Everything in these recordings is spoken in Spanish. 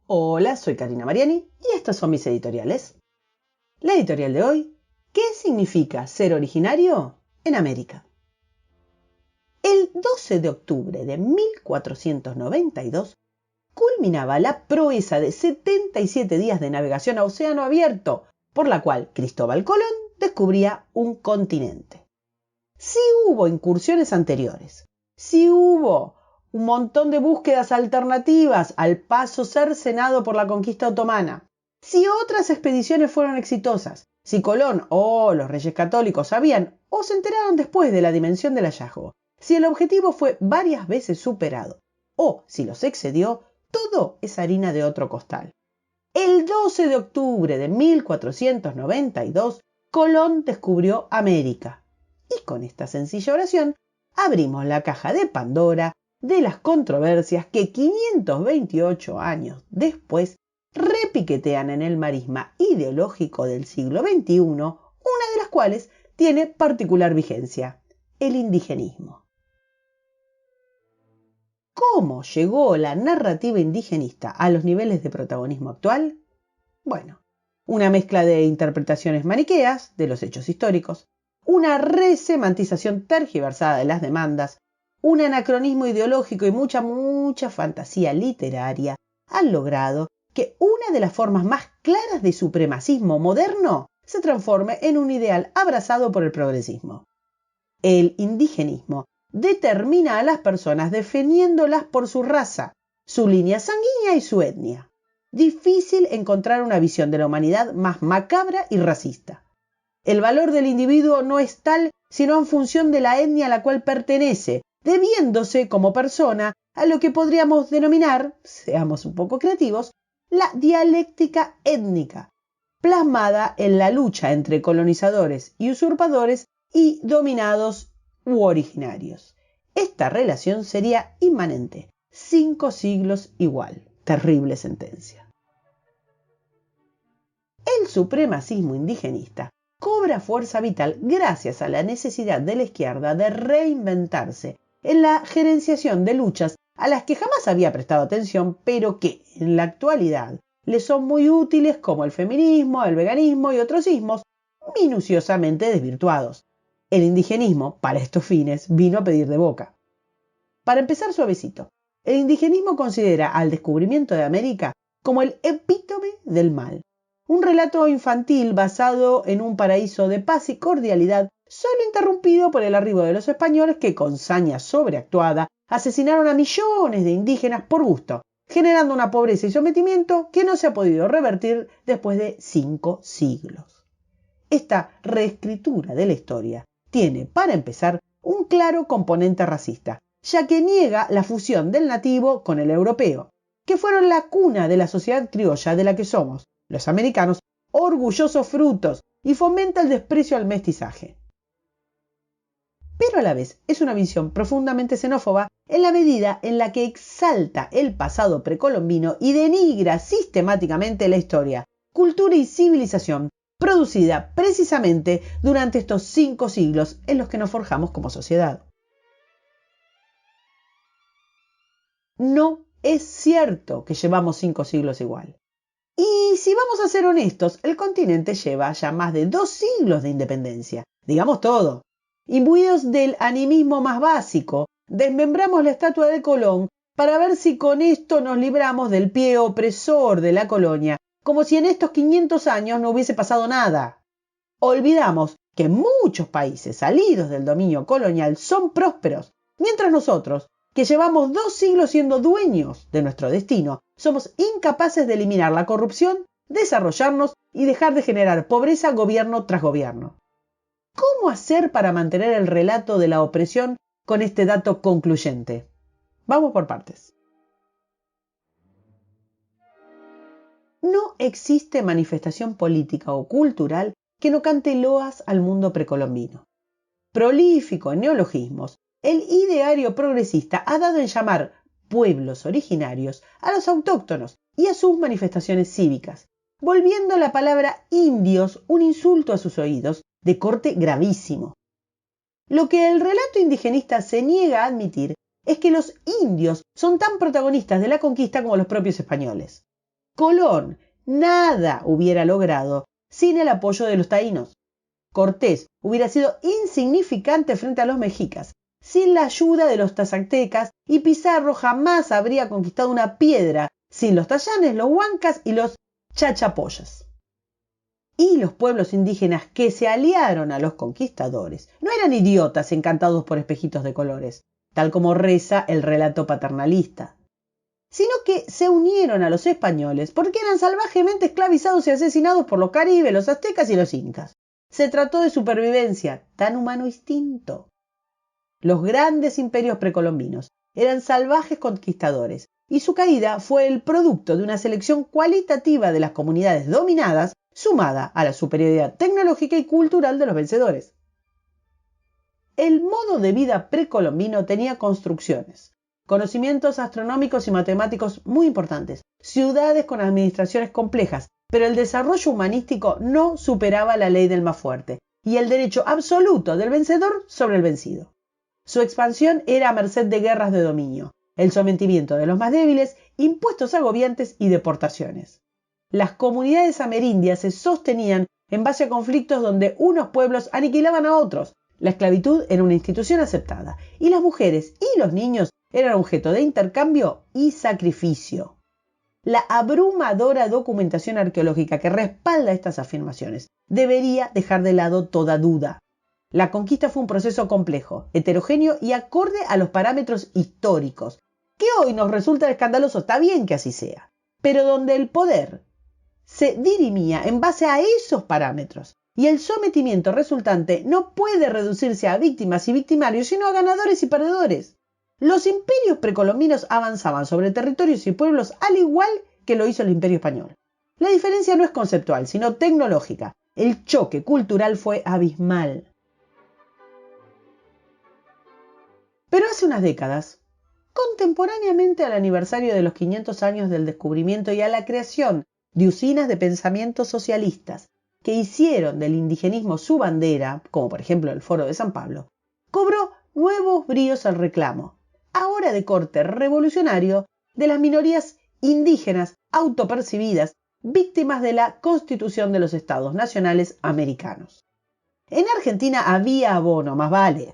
Hola, soy Karina Mariani y estas son mis editoriales. La editorial de hoy, ¿qué significa ser originario en América? El 12 de octubre de 1492 culminaba la proeza de 77 días de navegación a océano abierto, por la cual Cristóbal Colón descubría un continente. Sí hubo incursiones anteriores, sí hubo un montón de búsquedas alternativas al paso cercenado por la conquista otomana. Si otras expediciones fueron exitosas, si Colón o los reyes católicos sabían o se enteraron después de la dimensión del hallazgo, si el objetivo fue varias veces superado o si los excedió, todo es harina de otro costal. El 12 de octubre de 1492, Colón descubrió América. Y con esta sencilla oración, abrimos la caja de Pandora de las controversias que 528 años después repiquetean en el marisma ideológico del siglo XXI, una de las cuales tiene particular vigencia: el indigenismo. ¿Cómo llegó la narrativa indigenista a los niveles de protagonismo actual? Bueno, una mezcla de interpretaciones maniqueas de los hechos históricos, una resemantización tergiversada de las demandas, un anacronismo ideológico y mucha fantasía literaria han logrado que una de las formas más claras de supremacismo moderno se transforme en un ideal abrazado por el progresismo. El indigenismo determina a las personas definiéndolas por su raza, su línea sanguínea y su etnia. Difícil encontrar una visión de la humanidad más macabra y racista. El valor del individuo no es tal sino en función de la etnia a la cual pertenece, debiéndose como persona a lo que podríamos denominar, seamos un poco creativos, la dialéctica étnica, plasmada en la lucha entre colonizadores y usurpadores y dominados u originarios. Esta relación sería inmanente, 5 siglos igual. Terrible sentencia. El supremacismo indigenista cobra fuerza vital gracias a la necesidad de la izquierda de reinventarse en la gerenciación de luchas a las que jamás había prestado atención, pero que en la actualidad le son muy útiles, como el feminismo, el veganismo y otros ismos minuciosamente desvirtuados. El indigenismo, para estos fines, vino a pedir de boca. Para empezar suavecito, el indigenismo considera al descubrimiento de América como el epítome del mal. Un relato infantil basado en un paraíso de paz y cordialidad, solo interrumpido por el arribo de los españoles que, con saña sobreactuada, asesinaron a millones de indígenas por gusto, generando una pobreza y sometimiento que no se ha podido revertir después de 5 siglos. Esta reescritura de la historia tiene, para empezar, un claro componente racista, ya que niega la fusión del nativo con el europeo, que fueron la cuna de la sociedad criolla de la que somos, los americanos, orgullosos frutos, y fomenta el desprecio al mestizaje. Pero a la vez es una visión profundamente xenófoba en la medida en la que exalta el pasado precolombino y denigra sistemáticamente la historia, cultura y civilización producida precisamente durante estos 5 siglos en los que nos forjamos como sociedad. No es cierto que llevamos 5 siglos igual. Y si vamos a ser honestos, el continente lleva ya más de 2 siglos de independencia. Digamos todo. Imbuidos del animismo más básico, desmembramos la estatua de Colón para ver si con esto nos libramos del pie opresor de la colonia, como si en estos 500 años no hubiese pasado nada. Olvidamos que muchos países salidos del dominio colonial son prósperos, mientras nosotros, que llevamos 2 siglos siendo dueños de nuestro destino, somos incapaces de eliminar la corrupción, desarrollarnos y dejar de generar pobreza gobierno tras gobierno. ¿Cómo hacer para mantener el relato de la opresión con este dato concluyente? Vamos por partes. No existe manifestación política o cultural que no cante loas al mundo precolombino. Prolífico en neologismos, el ideario progresista ha dado en llamar pueblos originarios a los autóctonos y a sus manifestaciones cívicas, volviendo la palabra indios un insulto a sus oídos de corte gravísimo. Lo que el relato indigenista se niega a admitir es que los indios son tan protagonistas de la conquista como los propios españoles. Colón nada hubiera logrado sin el apoyo de los taínos. Cortés hubiera sido insignificante frente a los mexicas sin la ayuda de los tazatecas, y Pizarro jamás habría conquistado una piedra sin los tayanes, los huancas y los chachapoyas. Y los pueblos indígenas que se aliaron a los conquistadores no eran idiotas encantados por espejitos de colores, tal como reza el relato paternalista, sino que se unieron a los españoles porque eran salvajemente esclavizados y asesinados por los caribes, los aztecas y los incas. Se trató de supervivencia, tan humano instinto. Los grandes imperios precolombinos eran salvajes conquistadores, y su caída fue el producto de una selección cualitativa de las comunidades dominadas, sumada a la superioridad tecnológica y cultural de los vencedores. El modo de vida precolombino tenía construcciones, conocimientos astronómicos y matemáticos muy importantes, ciudades con administraciones complejas, pero el desarrollo humanístico no superaba la ley del más fuerte y el derecho absoluto del vencedor sobre el vencido. Su expansión era a merced de guerras de dominio, el sometimiento de los más débiles, impuestos agobiantes y deportaciones. Las comunidades amerindias se sostenían en base a conflictos donde unos pueblos aniquilaban a otros. La esclavitud era una institución aceptada, y las mujeres y los niños eran objeto de intercambio y sacrificio. La abrumadora documentación arqueológica que respalda estas afirmaciones debería dejar de lado toda duda. La conquista fue un proceso complejo, heterogéneo y acorde a los parámetros históricos, que hoy nos resulta escandaloso, está bien que así sea, pero donde el poder se dirimía en base a esos parámetros, y el sometimiento resultante no puede reducirse a víctimas y victimarios, sino a ganadores y perdedores. Los imperios precolombinos avanzaban sobre territorios y pueblos al igual que lo hizo el Imperio Español. La diferencia no es conceptual, sino tecnológica. El choque cultural fue abismal. Pero hace unas décadas, contemporáneamente al aniversario de los 500 años del descubrimiento y a la creación de usinas de pensamiento socialistas que hicieron del indigenismo su bandera, como por ejemplo el Foro de San Pablo, cobró nuevos bríos el reclamo, ahora de corte revolucionario, de las minorías indígenas autopercibidas, víctimas de la Constitución de los Estados Nacionales Americanos. En Argentina había abono, más vale.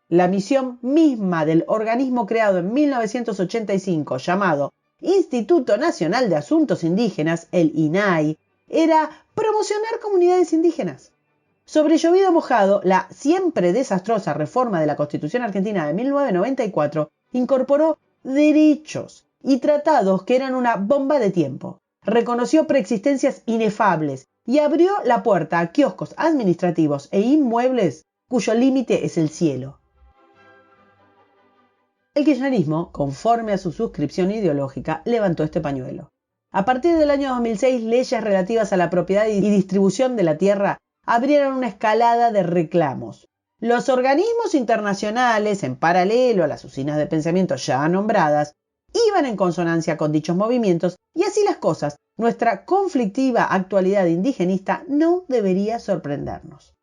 La misión misma del organismo creado en 1985 llamado Instituto Nacional de Asuntos Indígenas, el INAI, era promocionar comunidades indígenas. Sobre llovido mojado, la siempre desastrosa reforma de la Constitución Argentina de 1994 incorporó derechos y tratados que eran una bomba de tiempo, reconoció preexistencias inefables y abrió la puerta a kioscos administrativos e inmuebles cuyo límite es el cielo. El kirchnerismo, conforme a su suscripción ideológica, levantó este pañuelo. A partir del año 2006, leyes relativas a la propiedad y distribución de la tierra abrieron una escalada de reclamos. Los organismos internacionales, en paralelo a las usinas de pensamiento ya nombradas, iban en consonancia con dichos movimientos, y así las cosas, nuestra conflictiva actualidad indigenista no debería sorprendernos.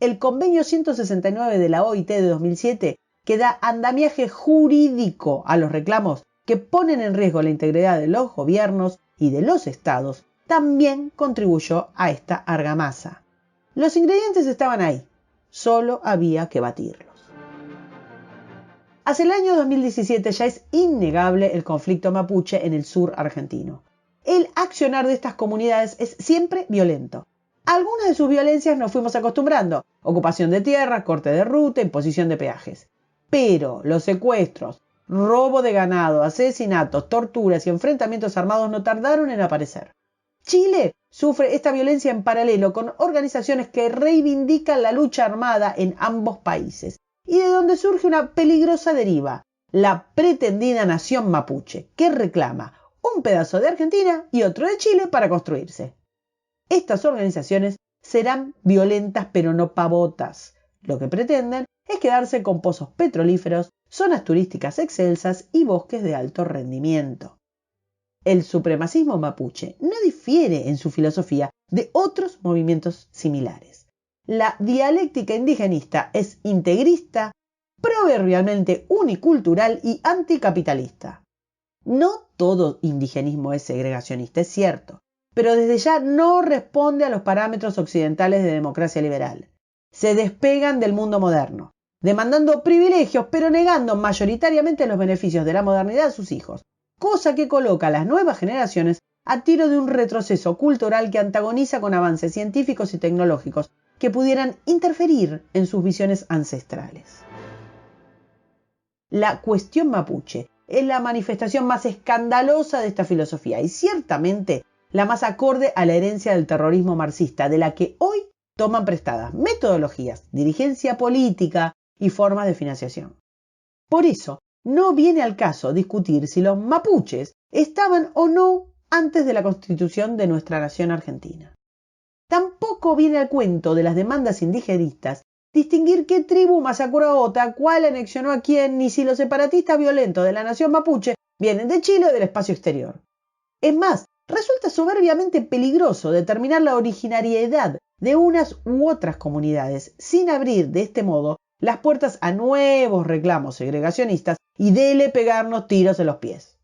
El Convenio 169 de la OIT de 2007, que da andamiaje jurídico a los reclamos que ponen en riesgo la integridad de los gobiernos y de los estados, también contribuyó a esta argamasa. Los ingredientes estaban ahí, solo había que batirlos. Hacia el año 2017 ya es innegable el conflicto mapuche en el sur argentino. El accionar de estas comunidades es siempre violento. A algunas de sus violencias nos fuimos acostumbrando: ocupación de tierras, corte de ruta, imposición de peajes. Pero los secuestros, robo de ganado, asesinatos, torturas y enfrentamientos armados no tardaron en aparecer. Chile sufre esta violencia en paralelo con organizaciones que reivindican la lucha armada en ambos países, y de donde surge una peligrosa deriva, la pretendida nación mapuche, que reclama un pedazo de Argentina y otro de Chile para construirse. Estas organizaciones serán violentas pero no pavotas. Lo que pretenden es quedarse con pozos petrolíferos, zonas turísticas excelsas y bosques de alto rendimiento. El supremacismo mapuche no difiere en su filosofía de otros movimientos similares. La dialéctica indigenista es integrista, proverbialmente unicultural y anticapitalista. No todo indigenismo es segregacionista, es cierto, pero desde ya no responde a los parámetros occidentales de democracia liberal. Se despegan del mundo moderno, demandando privilegios, pero negando mayoritariamente los beneficios de la modernidad a sus hijos, cosa que coloca a las nuevas generaciones a tiro de un retroceso cultural que antagoniza con avances científicos y tecnológicos que pudieran interferir en sus visiones ancestrales. La cuestión mapuche es la manifestación más escandalosa de esta filosofía y ciertamente la más acorde a la herencia del terrorismo marxista, de la que hoy toman prestadas metodologías, dirigencia política y formas de financiación. Por eso, no viene al caso discutir si los mapuches estaban o no antes de la constitución de nuestra nación argentina. Tampoco viene al cuento de las demandas indigenistas distinguir qué tribu masacró a otra, cuál anexionó a quién, ni si los separatistas violentos de la nación mapuche vienen de Chile o del espacio exterior. Es más, resulta soberbiamente peligroso determinar la originariedad de unas u otras comunidades sin abrir de este modo las puertas a nuevos reclamos segregacionistas y dele pegarnos tiros en los pies.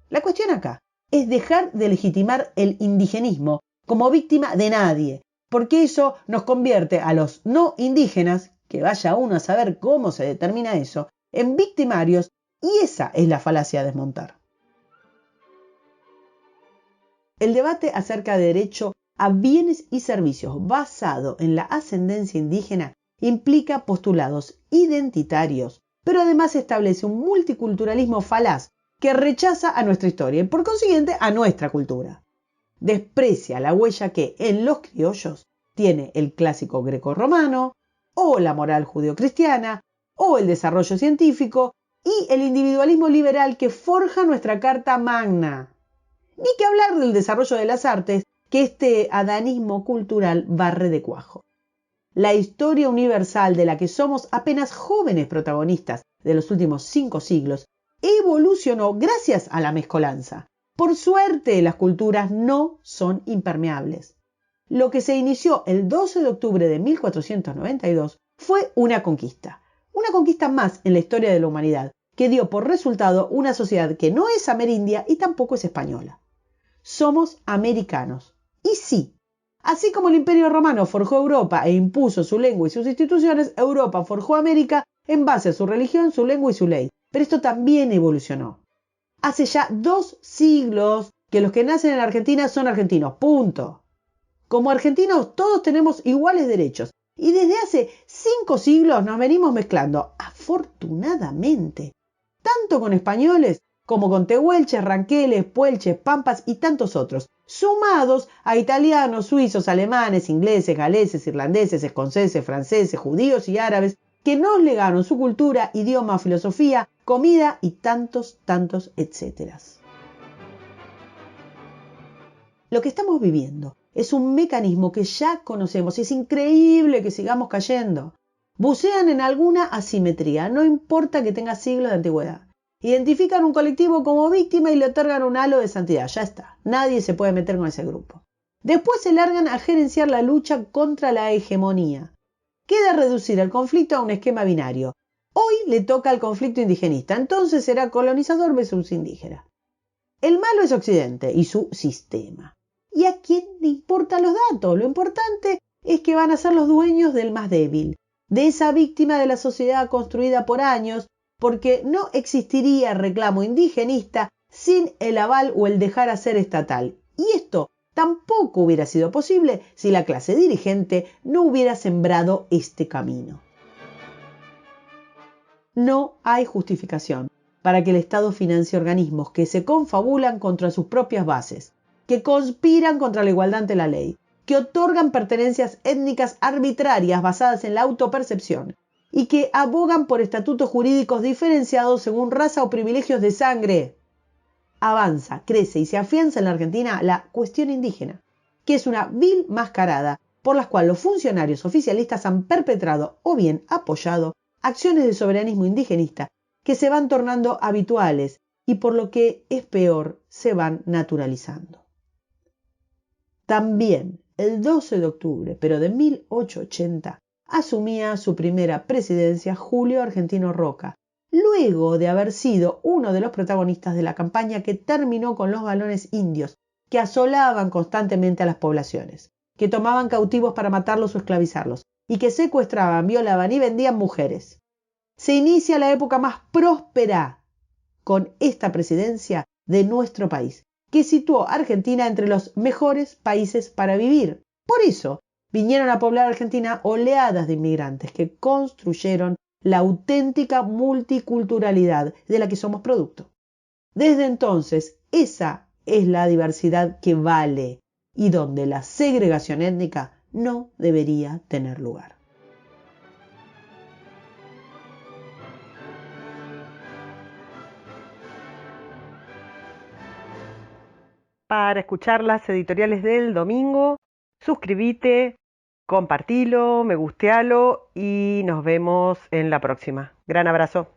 La cuestión acá es dejar de legitimar el indigenismo como víctima de nadie, porque eso nos convierte a los no indígenas, que vaya uno a saber cómo se determina eso, en victimarios, y esa es la falacia a desmontar. El debate acerca de derecho a bienes y servicios basado en la ascendencia indígena implica postulados identitarios, pero además establece un multiculturalismo falaz que rechaza a nuestra historia y por consiguiente a nuestra cultura. Desprecia la huella que en los criollos tiene el clásico grecorromano, o la moral judeocristiana, o el desarrollo científico y el individualismo liberal que forja nuestra Carta Magna. Ni que hablar del desarrollo de las artes que este adanismo cultural barre de cuajo. La historia universal de la que somos apenas jóvenes protagonistas de los últimos 5 siglos evolucionó gracias a la mezcolanza. Por suerte, las culturas no son impermeables. Lo que se inició el 12 de octubre de 1492 fue una conquista más en la historia de la humanidad, que dio por resultado una sociedad que no es amerindia y tampoco es española. Somos americanos. Y sí, así como el Imperio Romano forjó Europa e impuso su lengua y sus instituciones, Europa forjó América en base a su religión, su lengua y su ley. Pero esto también evolucionó. Hace ya 2 siglos que los que nacen en Argentina son argentinos, punto. Como argentinos todos tenemos iguales derechos y desde hace 5 siglos nos venimos mezclando, afortunadamente, tanto con españoles como con tehuelches, ranqueles, puelches, pampas y tantos otros, sumados a italianos, suizos, alemanes, ingleses, galeses, irlandeses, escoceses, franceses, judíos y árabes, que nos legaron su cultura, idioma, filosofía, comida y tantos etcéteras. Lo que estamos viviendo es un mecanismo que ya conocemos y es increíble que sigamos cayendo. Bucean en alguna asimetría, no importa que tenga siglos de antigüedad. Identifican un colectivo como víctima y le otorgan un halo de santidad. Ya está, nadie se puede meter con ese grupo. Después se largan a gerenciar la lucha contra la hegemonía. Queda reducir el conflicto a un esquema binario. Hoy le toca al conflicto indigenista, entonces será colonizador versus indígena. El malo es Occidente y su sistema. ¿Y a quién le importan los datos? Lo importante es que van a ser los dueños del más débil, de esa víctima de la sociedad construida por años, porque no existiría reclamo indigenista sin el aval o el dejar hacer estatal. Y esto tampoco hubiera sido posible si la clase dirigente no hubiera sembrado este camino. No hay justificación para que el Estado financie organismos que se confabulan contra sus propias bases, que conspiran contra la igualdad ante la ley, que otorgan pertenencias étnicas arbitrarias basadas en la autopercepción y que abogan por estatutos jurídicos diferenciados según raza o privilegios de sangre. Avanza, crece y se afianza en la Argentina la cuestión indígena, que es una vil mascarada por la cual los funcionarios oficialistas han perpetrado o bien apoyado acciones de soberanismo indigenista que se van tornando habituales y por lo que es peor, se van naturalizando. También el 12 de octubre, pero de 1880, asumía su primera presidencia Julio Argentino Roca, luego de haber sido uno de los protagonistas de la campaña que terminó con los varones indios, que asolaban constantemente a las poblaciones, que tomaban cautivos para matarlos o esclavizarlos, y que secuestraban, violaban y vendían mujeres. Se inicia la época más próspera con esta presidencia de nuestro país, que situó a Argentina entre los mejores países para vivir. Por eso vinieron a poblar Argentina oleadas de inmigrantes que construyeron la auténtica multiculturalidad de la que somos producto. Desde entonces, esa es la diversidad que vale y donde la segregación étnica no debería tener lugar. Para escuchar las editoriales del domingo, suscríbete, compartilo, me gustealo y nos vemos en la próxima. Gran abrazo.